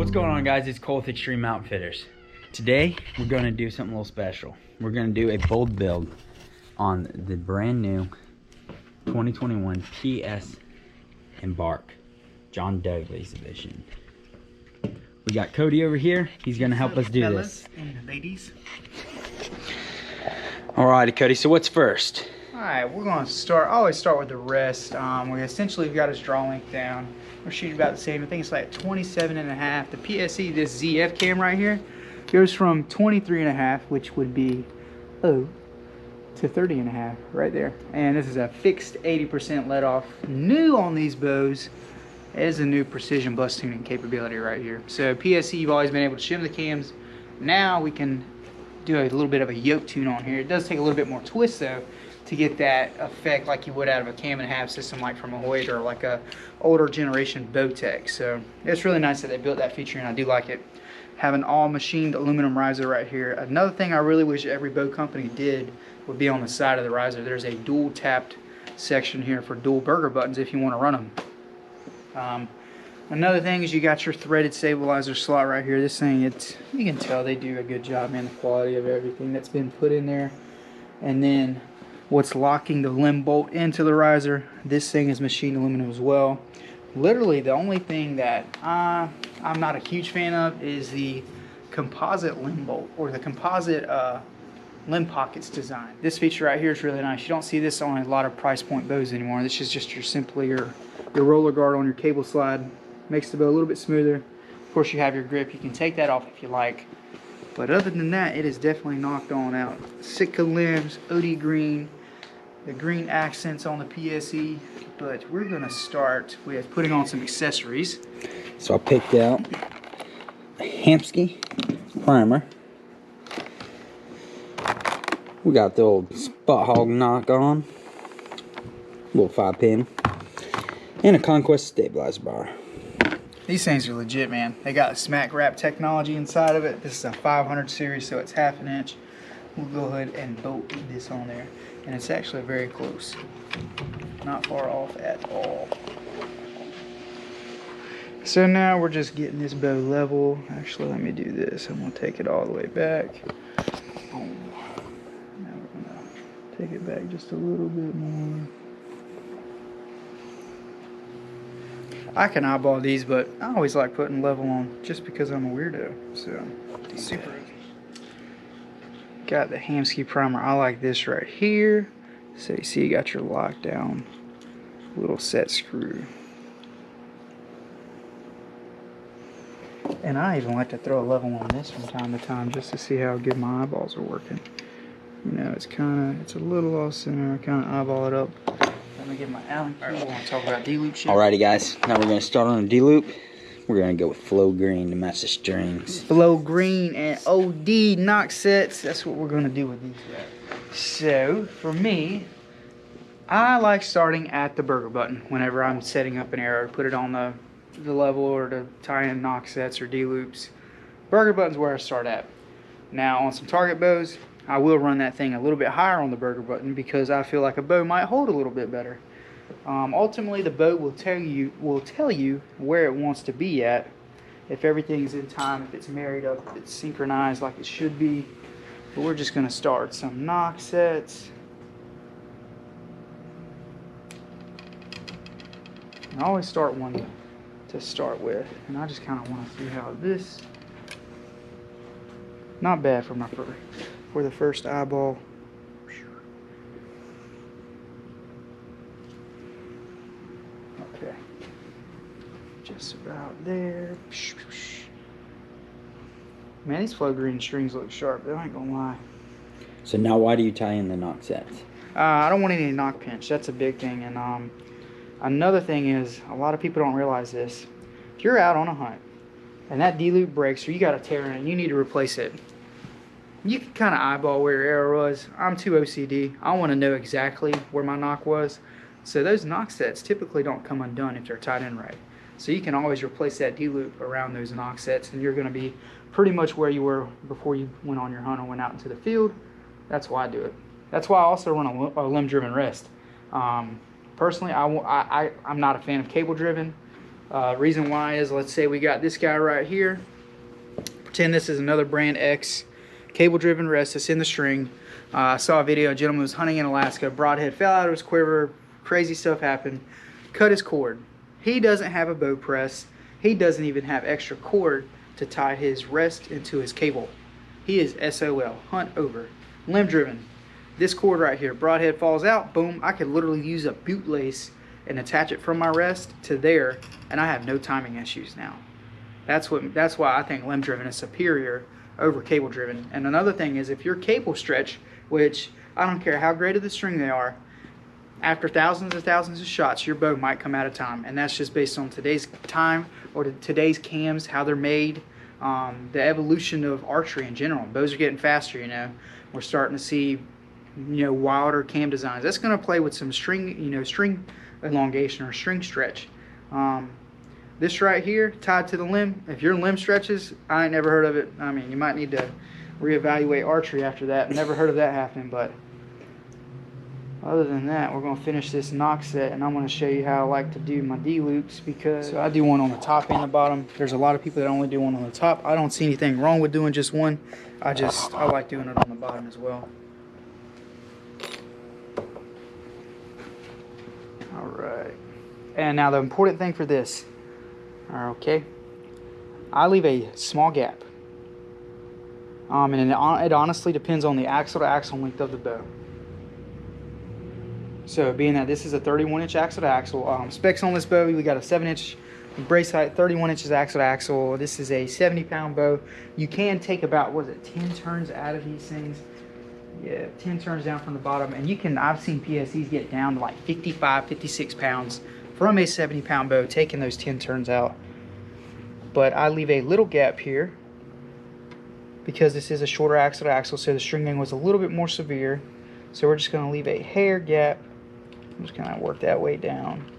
What's going on, guys? It's Cole with Extreme Outfitters. Today we're going to do something a little special. We're going to do a bold build on the brand new 2021 PSE Embark John Dudley's edition. We got Cody over here. He's going to help us do this. And ladies. Alrighty, Cody. So what's first? Alright, we're going to start. I always start with the rest. We essentially got his draw length down. We're shooting about the same. I think it's like 27.5. The PSE, this ZF cam right here, goes from 23.5, which would be to 30.5 right there. And this is a fixed 80% let off. New on these bows is a new precision bus tuning capability right here. So PSE, you've always been able to shim the cams. Now we can do a little bit of a yoke tune on here. It does take a little bit more twist though to get that effect like you would out of a cam and a half system like from a Hoyt or like a older generation Bowtech. So it's really nice that they built that feature, and I do like it. Have an all machined aluminum riser right here. Another thing I really wish every bow company did would be on the side of the riser. There's a dual tapped section here for dual burger buttons if you want to run them. Another thing is you got your threaded stabilizer slot right here. This thing, you can tell they do a good job, man, the quality of everything that's been put in there. And then what's locking the limb bolt into the riser, this thing is machined aluminum as well. Literally the only thing that I'm not a huge fan of is the composite limb bolt, or the composite limb pockets design. This feature right here is really nice. You don't see this on a lot of price point bows anymore. This is just your roller guard on your cable slide. Makes the bow a little bit smoother. Of course, you have your grip. You can take that off if you like. But other than that, it is definitely knocked on out. Sitka limbs, OD green, the green accents on the PSE. But we're gonna start with putting on some accessories. So I picked out a Hamski primer. We got the old Spot Hog Nock On, little 5-pin, and a Conquest stabilizer bar. These things are legit, man. They got smack wrap technology inside of it. This is a 500 series, so it's 1/2 inch. We'll go ahead and bolt this on there, and it's actually very close. Not far off at all. So now we're just getting this bow level. Actually, let me do this. I'm gonna take it all the way back. Boom. Now we're gonna take it back just a little bit more. I can eyeball these, but I always like putting level on just because I'm a weirdo. So super easy. Got the Hamski primer. I like this right here. So you see you got your lockdown little set screw. And I even like to throw a level on this from time to time just to see how good my eyeballs are working. You know, it's a little off center. I kind of eyeball it up. Let me get my Allen key. We're going to talk about D-loop shit. Alrighty, guys. Now we're going to start on a D-loop. We're going to go with flow green to match the strings. Flow green and OD knock sets. That's what we're going to do with these guys. So, for me, I like starting at the burger button whenever I'm setting up an arrow to put it on the level or to tie in knock sets or D-loops. Burger button's where I start at. Now, on some target bows, I will run that thing a little bit higher on the burger button because I feel like a bow might hold a little bit better. Ultimately, the bow will tell you where it wants to be at. If everything's in time, if it's married up, if it's synchronized like it should be. But we're just going to start some knock sets. I always start one to start with, and I just kind of want to see how this. Not bad for the first eyeball. Okay, just about there. Man, these flow green strings look sharp. I ain't gonna lie. So now, why do you tie in the knock sets? I don't want any knock pinch. That's a big thing. And another thing is, a lot of people don't realize this. If you're out on a hunt and that D-loop breaks or you got a tear in it and you need to replace it, you can kind of eyeball where your arrow was. I'm too OCD. I want to know exactly where my knock was. So those knock sets typically don't come undone if they're tied in right. So you can always replace that D-loop around those knock sets, and you're going to be pretty much where you were before you went on your hunt or went out into the field. That's why I do it. That's why I also run a limb-driven rest. Personally, I'm not a fan of cable-driven. Reason why is, let's say we got this guy right here. Pretend this is another brand X cable driven rest that's in the string. I saw a video, a gentleman was hunting in Alaska, broadhead fell out of his quiver, crazy stuff happened, cut his cord. He doesn't have a bow press. He doesn't even have extra cord to tie his rest into his cable. He is SOL, hunt over, limb driven. This cord right here, broadhead falls out, boom, I could literally use a bootlace and attach it from my rest to there, and I have no timing issues now. That's why I think limb driven is superior over cable driven. And another thing is, if your cable stretch, which I don't care how great of the string they are, after thousands of shots, your bow might come out of time, and that's just based on today's time or today's cams, how they're made, the evolution of archery in general. Bows are getting faster, you know. We're starting to see, you know, wilder cam designs. That's going to play with some string, you know, string elongation or string stretch. This right here, tied to the limb, if your limb stretches, I ain't never heard of it. I mean, you might need to reevaluate archery after that. Never heard of that happening, but other than that, we're going to finish this knock set, and I'm going to show you how I like to do my D-loops, because I do one on the top and the bottom. There's a lot of people that only do one on the top. I don't see anything wrong with doing just one. I like doing it on the bottom as well. All right. And now the important thing for this, okay, I leave a small gap. And it honestly depends on the axle to axle length of the bow. So being that this is a 31-inch axle to axle, specs on this bow, we got a 7-inch brace height, 31 inches axle to axle. This is a 70-pound bow. You can take about, what is it, 10 turns out of these things. Yeah, 10 turns down from the bottom, and you can, I've seen PSEs get down to like 55, 56 pounds from a 70-pound bow, taking those 10 turns out. But I leave a little gap here because this is a shorter axle to axle, so the stringing was a little bit more severe. So we're just going to leave a hair gap. I'm just going to work that way down.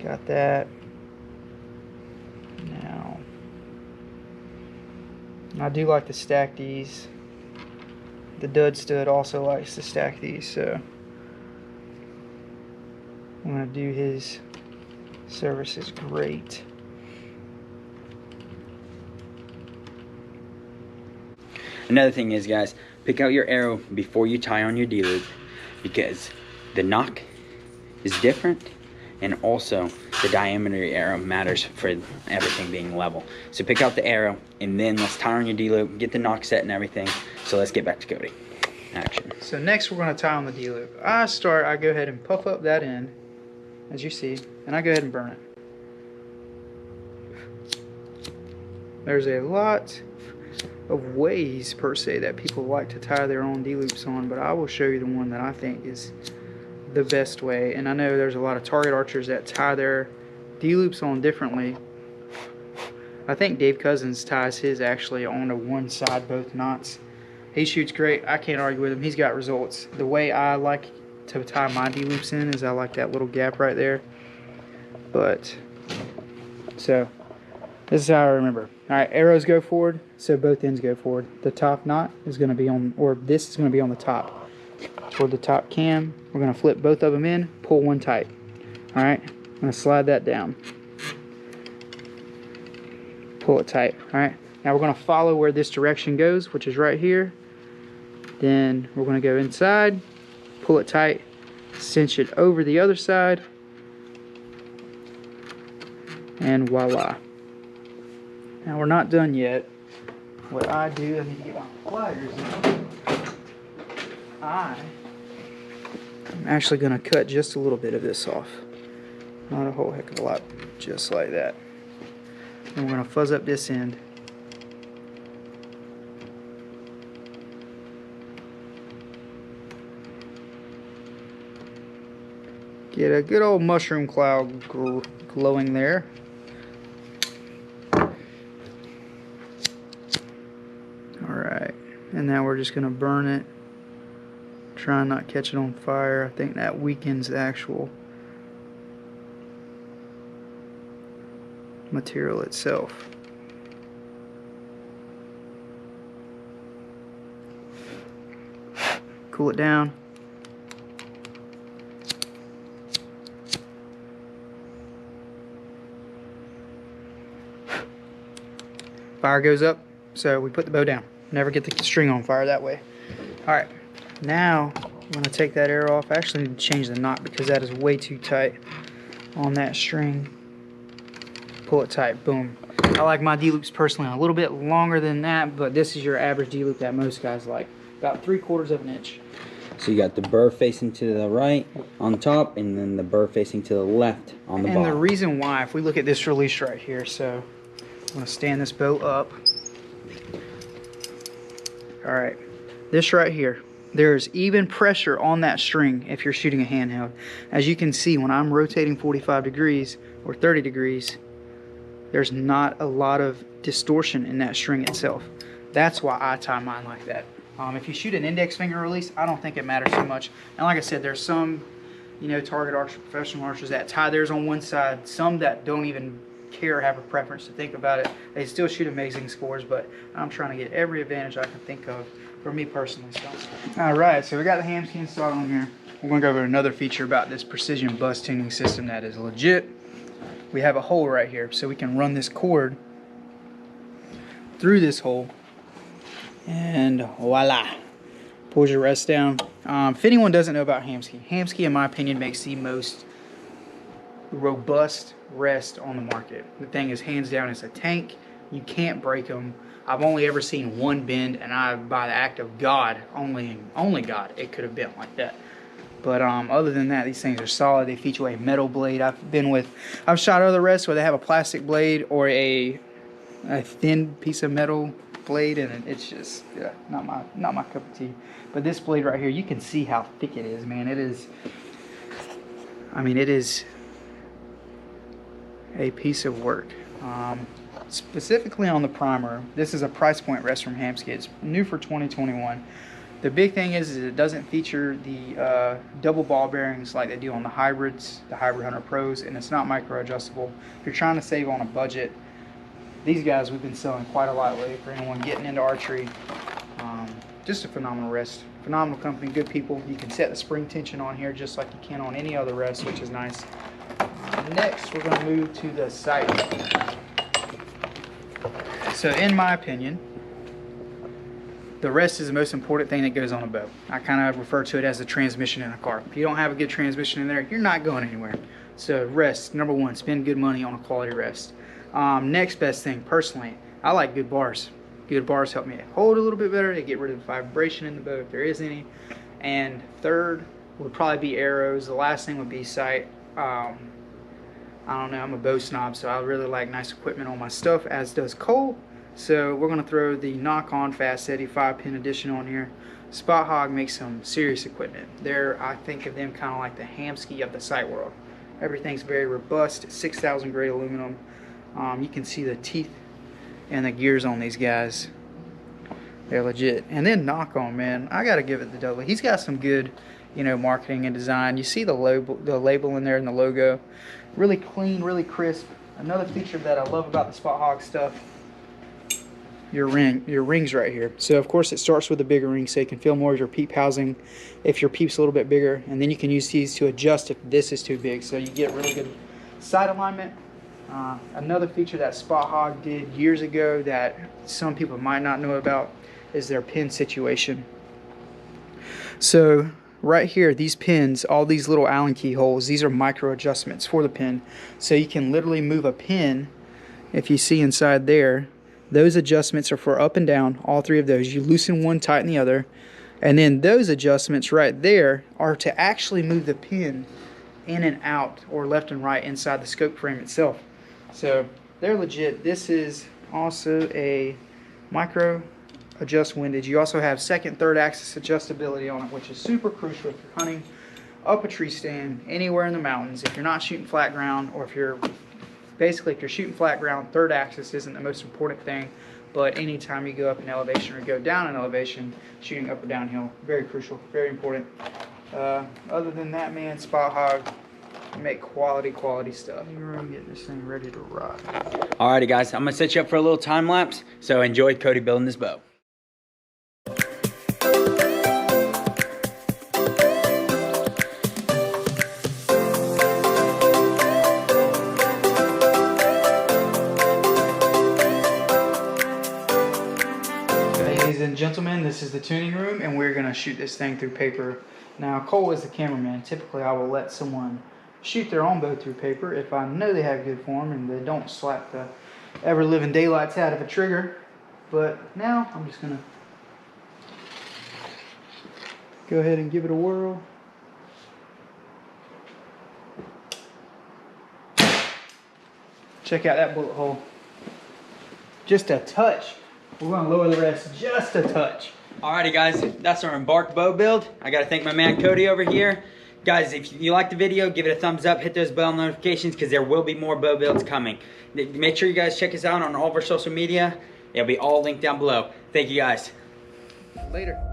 Got that. Now, I do like to stack these. The dud stud also likes to stack these, so I'm going to do his services great. Another thing is, guys, pick out your arrow before you tie on your D-loop, because the knock is different, and also the diameter of your arrow matters for everything being level. So pick out the arrow, and then let's tie on your D-loop, get the knock set and everything. So let's get back to Cody. Action. So next we're going to tie on the D-loop. I go ahead and puff up that end, as you see, and I go ahead and burn it. There's a lot of ways per se that people like to tie their own D-loops on, but I will show you the one that I think is the best way. And I know there's a lot of target archers that tie their D-loops on differently. I think Dave Cousins ties his actually on to one side, both knots. He shoots great. I can't argue with him. He's got results. The way I like to tie my D-loops in is I like that little gap right there. But so this is how I remember. Alright, arrows go forward, so both ends go forward. The top knot is going to be on, or this is going to be on the top. Toward the top cam, we're going to flip both of them in, pull one tight. Alright, I'm going to slide that down. Pull it tight. Alright, now we're going to follow where this direction goes, which is right here. Then we're going to go inside, pull it tight, cinch it over the other side, and voila. Now we're not done yet. What I do, I need to get my pliers out. I'm actually going to cut just a little bit of this off. Not a whole heck of a lot, just like that. And we're going to fuzz up this end. Get a good old mushroom cloud glowing there. Alright, and now we're just going to burn it. Try and not catch it on fire. I think that weakens the actual material itself. Cool it down. fire goes up, so we put the bow down. Never get the string on fire that way. All right, now I'm gonna take that arrow off. I actually need to change the knot because that is way too tight on that string. Pull it tight, boom. I like my D-loops personally a little bit longer than that, but this is your average D-loop that most guys like. About 3/4 of an inch. So you got the burr facing to the right on top, and then the burr facing to the left on the bottom. And the reason why, if we look at this release right here, so I'm gonna stand this bow up. All right, this right here, there's even pressure on that string if you're shooting a handheld. As you can see, when I'm rotating 45 degrees or 30 degrees, there's not a lot of distortion in that string itself. That's why I tie mine like that. If you shoot an index finger release, I don't think it matters too much. And like I said, there's some, you know, target archers, professional archers that tie theirs on one side. Some that don't even care, have a preference to think about it. They still shoot amazing scores, but I'm trying to get every advantage I can think of for me personally. So, all right, so we got the Hamski installed on here. We're going to go over another feature about this precision buzz tuning system that is legit. We have a hole right here, so we can run this cord through this hole. And voila, pulls your rest down. If anyone doesn't know about Hamski, in my opinion, makes the most robust rest on the market. The thing is, hands down, it's a tank. You can't break them. I've only ever seen one bend, and by the act of God, only God, it could have been like that. But other than that, these things are solid. They feature a metal blade. I've shot other rests where they have a plastic blade or a thin piece of metal blade, and it's just, yeah, not my cup of tea. But this blade right here, you can see how thick it is, man. It is, I mean, it is a piece of work. Specifically on the primer, this is a price point rest from Hamski. It's new for 2021. The big thing is it doesn't feature the double ball bearings like they do on the hybrids, the Hybrid Hunter Pros, and it's not micro adjustable. If you're trying to save on a budget, these guys we've been selling quite a lot lately for anyone getting into archery. Just a phenomenal rest. Phenomenal company, good people. You can set the spring tension on here just like you can on any other rest, which is nice. Next, we're going to move to the sight. So in my opinion, the rest is the most important thing that goes on a bow. I kind of refer to it as the transmission in a car. If you don't have a good transmission in there, you're not going anywhere. So rest, number one, spend good money on a quality rest. Next best thing, personally, I like good bars. Good bars help me hold a little bit better. They get rid of the vibration in the bow if there is any. And third would probably be arrows. The last thing would be sight. I don't know, I'm a bow snob, so I really like nice equipment on my stuff, as does Cole. So we're going to throw the Nock On Fast Steady 5-pin edition on here. Spot Hogg makes some serious equipment. I think of them kind of like the Hamski of the sight world. Everything's very robust, 6,000 grade aluminum. You can see the teeth and the gears on these guys. They're legit. And then Nock On, man, I got to give it to Dudley. He's got some good, you know, marketing and design. You see the label in there and the logo. Really clean, really crisp. Another feature that I love about the Spot Hogg stuff, your rings right here. So of course it starts with a bigger ring so you can feel more of your peep housing if your peep's a little bit bigger, and then you can use these to adjust if this is too big, so you get really good sight alignment. Another feature that Spot Hogg did years ago that some people might not know about is their pin situation. So right here, these pins, all these little Allen key holes, these are micro adjustments for the pin. So you can literally move a pin, if you see inside there, those adjustments are for up and down, all three of those. You loosen one, tighten the other. And then those adjustments right there are to actually move the pin in and out, or left and right inside the scope frame itself. So they're legit. This is also a micro adjust windage. You also have second, third axis adjustability on it, which is super crucial if you're hunting up a tree stand, anywhere in the mountains. If you're not shooting flat ground, or if you're shooting flat ground, third axis isn't the most important thing. But anytime you go up in elevation or go down in elevation, shooting up or downhill, very crucial, very important. Other than that, man, Spot Hogg make quality stuff. We're gonna get this thing ready to rock. Alrighty guys, I'm gonna set you up for a little time lapse, so enjoy Cody building this bow. this is the tuning room, and we're gonna shoot this thing through paper. Now, Cole is the cameraman. Typically, I will let someone shoot their own bow through paper if I know they have good form and they don't slap the ever-living daylights out of a trigger. But now, I'm just gonna go ahead and give it a whirl. Check out that bullet hole. Just a touch. We're gonna lower the rest just a touch. Alrighty guys, that's our Embark bow build. I gotta thank my man Cody over here. Guys, if you like the video, give it a thumbs up, hit those bell notifications because there will be more bow builds coming. Make sure you guys check us out on all of our social media. It'll be all linked down below. Thank you guys. Later.